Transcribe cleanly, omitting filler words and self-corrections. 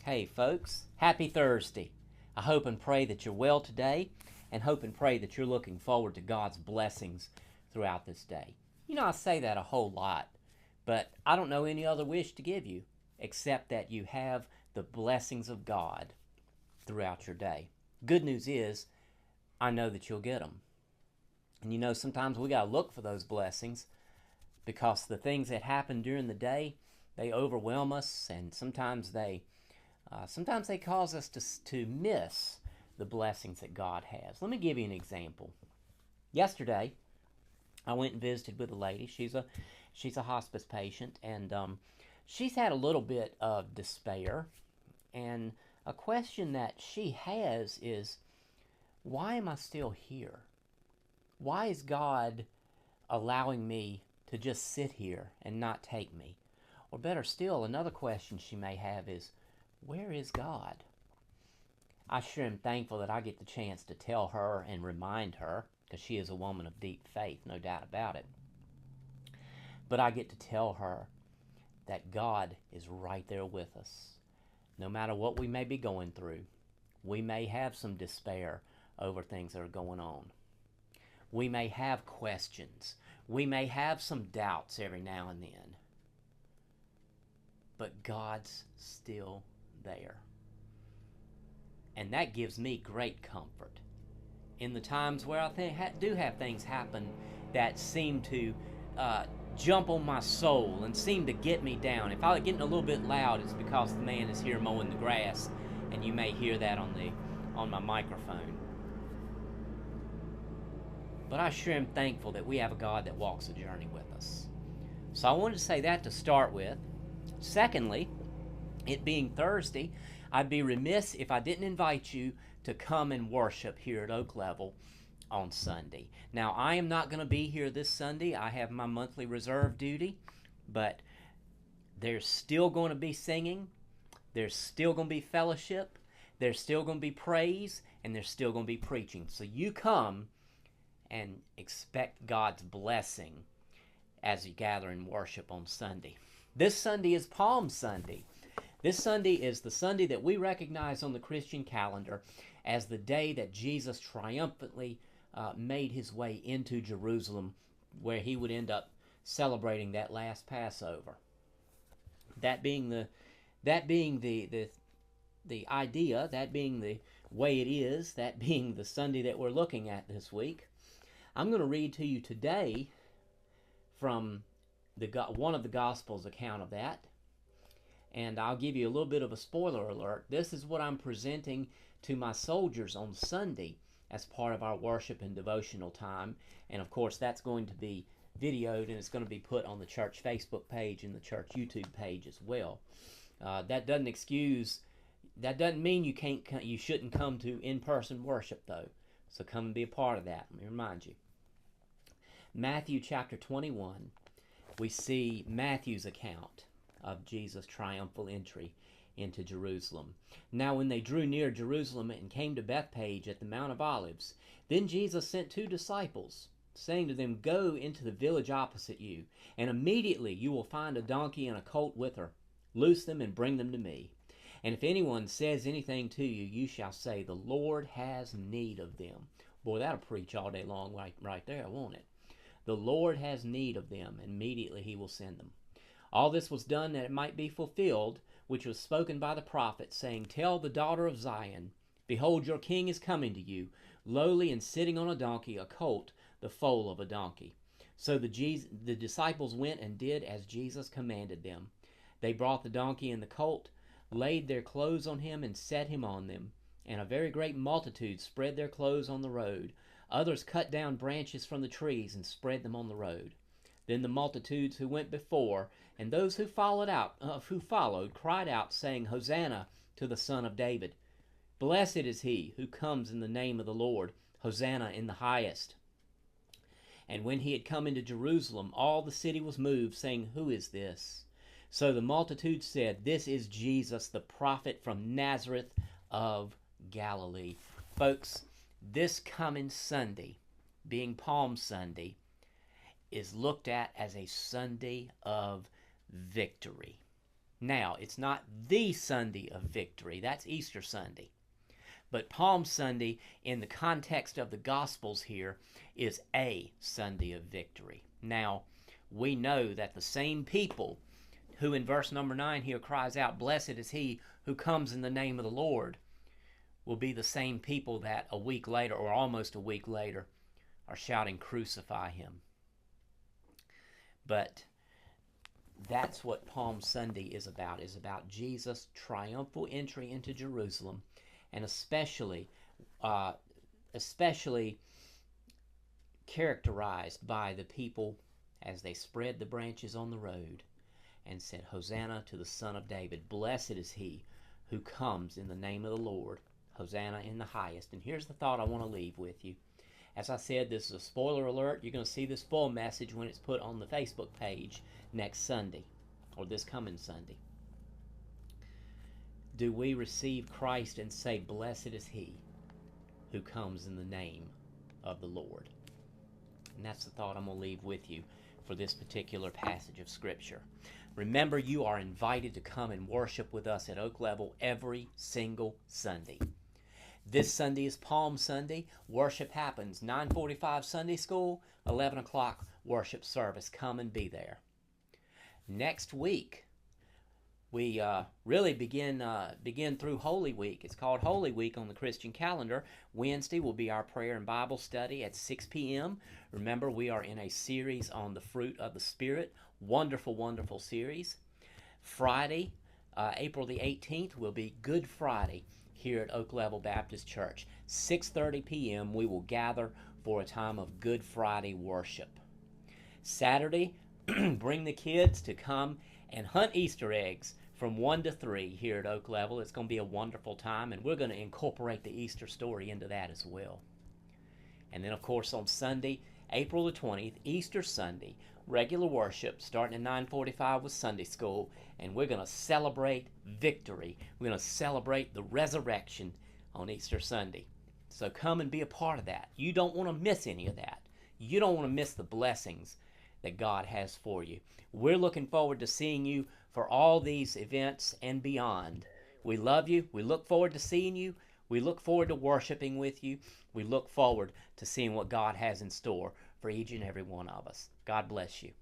Hey folks, happy Thursday. I hope and pray that you're well today, and hope and pray that you're looking forward to God's blessings throughout this day. You know, I say that a whole lot, but I don't know any other wish to give you except that you have the blessings of God throughout your day. Good news is, I know that you'll get them. And you know, sometimes we got to look for those blessings because the things that happen during the day, they overwhelm us, and sometimes they cause us to miss the blessings that God has. Let me give you an example. Yesterday, I went and visited with a lady. She's a hospice patient, and she's had a little bit of despair. And a question that she has is, why am I still here? Why is God allowing me to just sit here and not take me? Or better still, another question she may have is, where is God? I sure am thankful that I get the chance to tell her and remind her, because she is a woman of deep faith, no doubt about it. But I get to tell her that God is right there with us. No matter what we may be going through, we may have some despair over things that are going on. We may have questions. We may have some doubts every now and then. But God's still there. And that gives me great comfort. In the times where I do have things happen that seem to jump on my soul and seem to get me down. If I'm getting a little bit loud, it's because the man is here mowing the grass, and you may hear that on my microphone. But I sure am thankful that we have a God that walks the journey with us. So I wanted to say that to start with. Secondly, it being Thursday, I'd be remiss if I didn't invite you to come and worship here at Oak Level on Sunday. Now, I am not going to be here this Sunday. I have my monthly reserve duty, but there's still going to be singing. There's still going to be fellowship. There's still going to be praise, and there's still going to be preaching. So you come and expect God's blessing as you gather in worship on Sunday. This Sunday is Palm Sunday. This Sunday is the Sunday that we recognize on the Christian calendar as the day that Jesus triumphantly made his way into Jerusalem, where he would end up celebrating that last Passover. That being the idea, that being the way it is, that being the Sunday that we're looking at this week, I'm going to read to you today from one of the Gospels account of that. And I'll give you a little bit of a spoiler alert. This is what I'm presenting to my soldiers on Sunday as part of our worship and devotional time. And of course, that's going to be videoed, and it's going to be put on the church Facebook page and the church YouTube page as well. That doesn't mean you shouldn't come to in-person worship, though. So come and be a part of that. Let me remind you. Matthew chapter 21, we see Matthew's account of Jesus' triumphal entry into Jerusalem. Now when they drew near Jerusalem and came to Bethphage at the Mount of Olives, then Jesus sent 2 disciples, saying to them, "Go into the village opposite you, and immediately you will find a donkey and a colt with her. Loose them and bring them to me. And if anyone says anything to you, you shall say, 'The Lord has need of them.'" Boy, that'll preach all day long right there, won't it? The Lord has need of them, and immediately he will send them. All this was done that it might be fulfilled, which was spoken by the prophet, saying, "Tell the daughter of Zion, behold, your king is coming to you, lowly and sitting on a donkey, a colt, the foal of a donkey." So the disciples went and did as Jesus commanded them. They brought the donkey and the colt, laid their clothes on him, and set him on them. And a very great multitude spread their clothes on the road. Others cut down branches from the trees and spread them on the road. Then the multitudes who went before and those who followed cried out, saying, "Hosanna to the Son of David. Blessed is he who comes in the name of the Lord. Hosanna in the highest." And when he had come into Jerusalem, all the city was moved, saying, "Who is this?" So the multitude said, "This is Jesus, the prophet from Nazareth of Galilee." Folks, this coming Sunday, being Palm Sunday, is looked at as a Sunday of victory. Now, it's not the Sunday of victory. That's Easter Sunday. But Palm Sunday, in the context of the Gospels here, is a Sunday of victory. Now, we know that the same people who in verse number 9 here cries out, "Blessed is he who comes in the name of the Lord," will be the same people that a week later, or almost a week later, are shouting, "Crucify him." But that's what Palm Sunday is about Jesus' triumphal entry into Jerusalem, and especially characterized by the people as they spread the branches on the road and said, "Hosanna to the Son of David. Blessed is he who comes in the name of the Lord. Hosanna in the highest." And here's the thought I want to leave with you. As I said, this is a spoiler alert. You're going to see this full message when it's put on the Facebook page next Sunday, or this coming Sunday. Do we receive Christ and say, "Blessed is he who comes in the name of the Lord"? And that's the thought I'm going to leave with you for this particular passage of Scripture. Remember, you are invited to come and worship with us at Oak Level every single Sunday. This Sunday is Palm Sunday. Worship happens 9:45 Sunday school, 11 o'clock worship service. Come and be there. Next week, we really begin through Holy Week. It's called Holy Week on the Christian calendar. Wednesday will be our prayer and Bible study at 6 p.m. Remember, we are in a series on the fruit of the Spirit. Wonderful, wonderful series. Friday, April the 18th, will be Good Friday here at Oak Level Baptist Church. 6:30 p.m. we will gather for a time of Good Friday worship. Saturday, bring the kids to come and hunt Easter eggs from 1 to 3 here at Oak Level. It's going to be a wonderful time, and we're going to incorporate the Easter story into that as well. And then, of course, on Sunday, April the 20th, Easter Sunday, regular worship starting at 9:45 with Sunday school, and we're going to celebrate victory. We're going to celebrate the resurrection on Easter Sunday. So come and be a part of that. You don't want to miss any of that. You don't want to miss the blessings that God has for you. We're looking forward to seeing you for all these events and beyond. We love you. We look forward to seeing you. We look forward to worshiping with you. We look forward to seeing what God has in store for each and every one of us. God bless you.